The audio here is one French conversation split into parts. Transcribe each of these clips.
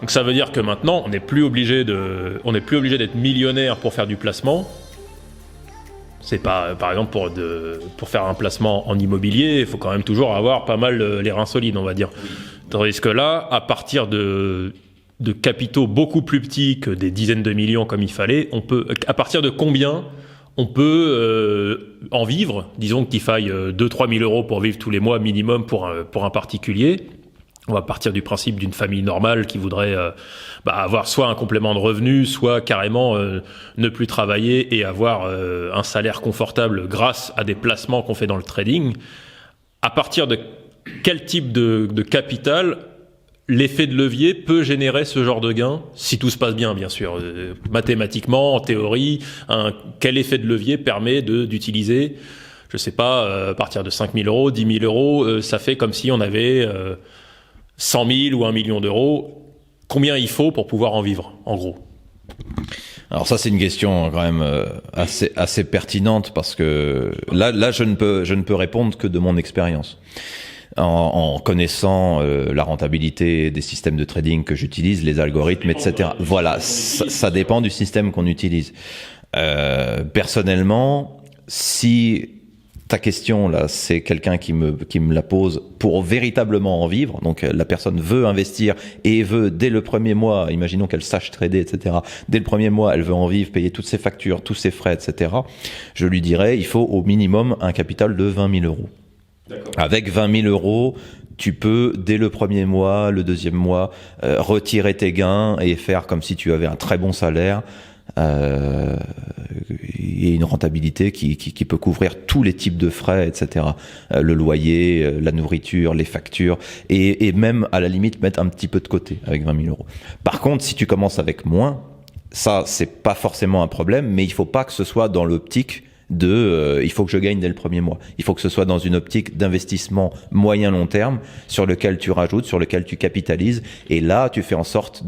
Donc ça veut dire que maintenant, on n'est plus obligé d'être millionnaire pour faire du placement. C'est pas, par exemple, pour faire un placement en immobilier, il faut quand même toujours avoir pas mal les reins solides, on va dire. Tandis que là, à partir de capitaux beaucoup plus petits que des dizaines de millions comme il fallait, à partir de combien on peut en vivre? Disons qu'il faille 2-3 000 euros pour vivre tous les mois minimum pour un particulier. On va partir du principe d'une famille normale qui voudrait avoir soit un complément de revenu, soit carrément ne plus travailler et avoir un salaire confortable grâce à des placements qu'on fait dans le trading. À partir de quel type de capital l'effet de levier peut générer ce genre de gain, si tout se passe bien, bien sûr. Mathématiquement, en théorie, quel effet de levier permet d'utiliser, je sais pas, à partir de 5 000 euros, 10 000 euros, ça fait comme si on avait 100 000 ou 1 million d'euros. Combien il faut pour pouvoir en vivre, en gros? Alors ça, c'est une question quand même assez pertinente parce que là, je ne peux répondre que de mon expérience. En connaissant la rentabilité des systèmes de trading que j'utilise, les algorithmes, etc. Voilà, ça dépend du système qu'on utilise. Personnellement, si ta question là, c'est quelqu'un qui me la pose pour véritablement en vivre, donc la personne veut investir et veut dès le premier mois, imaginons qu'elle sache trader, etc. Dès le premier mois, elle veut en vivre, payer toutes ses factures, tous ses frais, etc. Je lui dirais, il faut au minimum un capital de 20 000 euros. Avec 20 000 euros, tu peux, dès le premier mois, le deuxième mois, retirer tes gains et faire comme si tu avais un très bon salaire et une rentabilité qui peut couvrir tous les types de frais, etc. Le loyer, la nourriture, les factures et même, à la limite, mettre un petit peu de côté avec 20 000 euros. Par contre, si tu commences avec moins, ça, c'est pas forcément un problème, mais il faut pas que ce soit dans l'optique il faut que je gagne dès le premier mois. Il faut que ce soit dans une optique d'investissement moyen-long terme sur lequel tu rajoutes, sur lequel tu capitalises. Et là, tu fais en sorte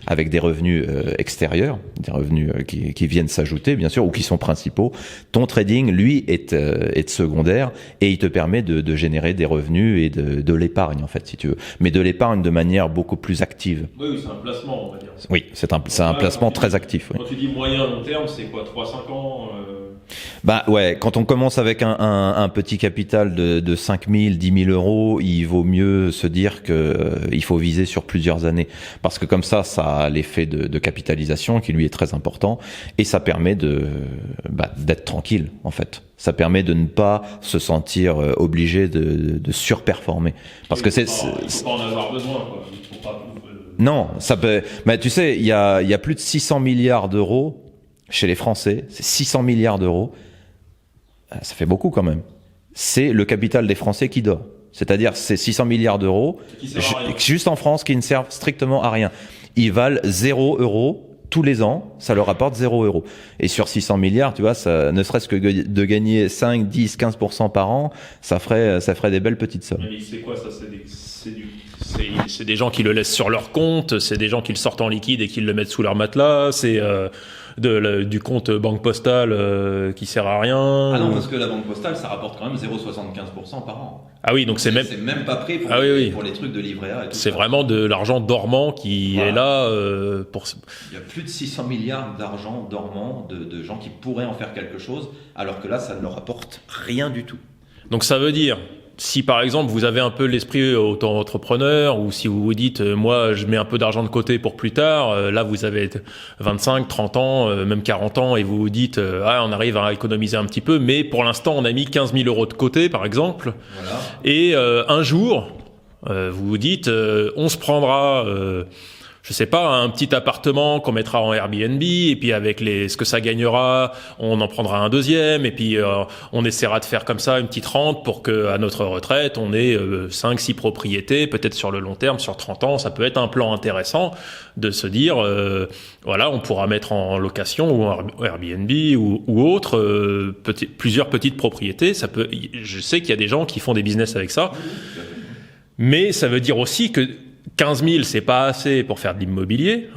avec des revenus extérieurs, des revenus qui viennent s'ajouter, bien sûr, ou qui sont principaux. Ton trading, lui, est secondaire et il te permet de générer des revenus et de l'épargne, en fait, si tu veux. Mais de l'épargne de manière beaucoup plus active. Oui, c'est un placement, on va dire. Oui, c'est un placement très actif. Oui. Quand tu dis moyen-long terme, c'est quoi, 3-5 ans Bah ouais, quand on commence avec un petit capital de 5 000, 10 000 euros, il vaut mieux se dire que il faut viser sur plusieurs années. Parce que comme ça a l'effet de capitalisation qui lui est très important et ça permet d'être tranquille, en fait. Ça permet de ne pas se sentir obligé de surperformer. Parce que il faut pas en avoir besoin, quoi. Il faut pas... Non, ça peut, mais tu sais, il y a plus de 600 milliards d'euros chez les Français, c'est 600 milliards d'euros. Ça fait beaucoup quand même. C'est le capital des Français qui dort. C'est-à-dire, c'est 600 milliards d'euros, juste en France, qui ne servent strictement à rien. Ils valent 0 euros tous les ans, ça leur rapporte 0 euros. Et sur 600 milliards, tu vois, ça, ne serait-ce que de gagner 5, 10, 15% par an, ça ferait des belles petites sommes. Mais c'est quoi ça? C'est des gens qui le laissent sur leur compte, c'est des gens qui le sortent en liquide et qui le mettent sous leur matelas, c'est du compte banque postale qui sert à rien. Ah non, parce que la banque postale, ça rapporte quand même 0,75% par an. Ah oui, donc c'est même pas prêt pour, pour les trucs de livret A et tout. C'est vraiment de l'argent dormant qui est là pour... Il y a plus de 600 milliards d'argent dormant de gens qui pourraient en faire quelque chose, alors que là, ça ne leur apporte rien du tout. Donc ça veut dire... Si par exemple vous avez un peu l'esprit auto-entrepreneur ou si vous vous dites moi je mets un peu d'argent de côté pour plus tard, là vous avez 25, 30 ans, même 40 ans et vous vous dites on arrive à économiser un petit peu mais pour l'instant on a mis 15 000 euros de côté par exemple et un jour vous vous dites on se prendra je sais pas, un petit appartement qu'on mettra en Airbnb et puis avec ce que ça gagnera, on en prendra un deuxième et puis on essaiera de faire comme ça une petite rente pour que à notre retraite, on ait 5 6 propriétés, peut-être sur le long terme, sur 30 ans, ça peut être un plan intéressant de se dire voilà, on pourra mettre en location ou en Airbnb ou autre plusieurs petites propriétés, je sais qu'il y a des gens qui font des business avec ça. Mais ça veut dire aussi que 15 000, c'est pas assez pour faire de l'immobilier.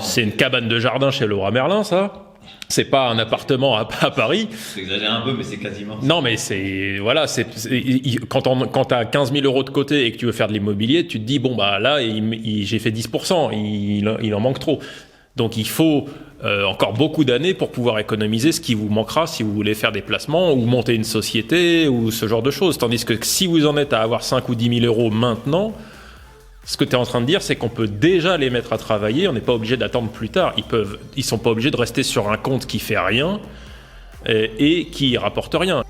C'est une cabane de jardin chez Leroy Merlin, ça. c'est pas un appartement à Paris. J'exagère un peu, mais c'est quasiment ça. Non, mais quand t'as 15 000 euros de côté et que tu veux faire de l'immobilier, tu te dis, bon, bah là, j'ai fait 10%, il en manque trop. Donc il faut encore beaucoup d'années pour pouvoir économiser ce qui vous manquera si vous voulez faire des placements ou monter une société ou ce genre de choses. Tandis que si vous en êtes à avoir 5 ou 10 000 euros maintenant, ce que tu es en train de dire, c'est qu'on peut déjà les mettre à travailler, on n'est pas obligé d'attendre plus tard. Ils sont pas obligés de rester sur un compte qui fait rien et qui rapporte rien.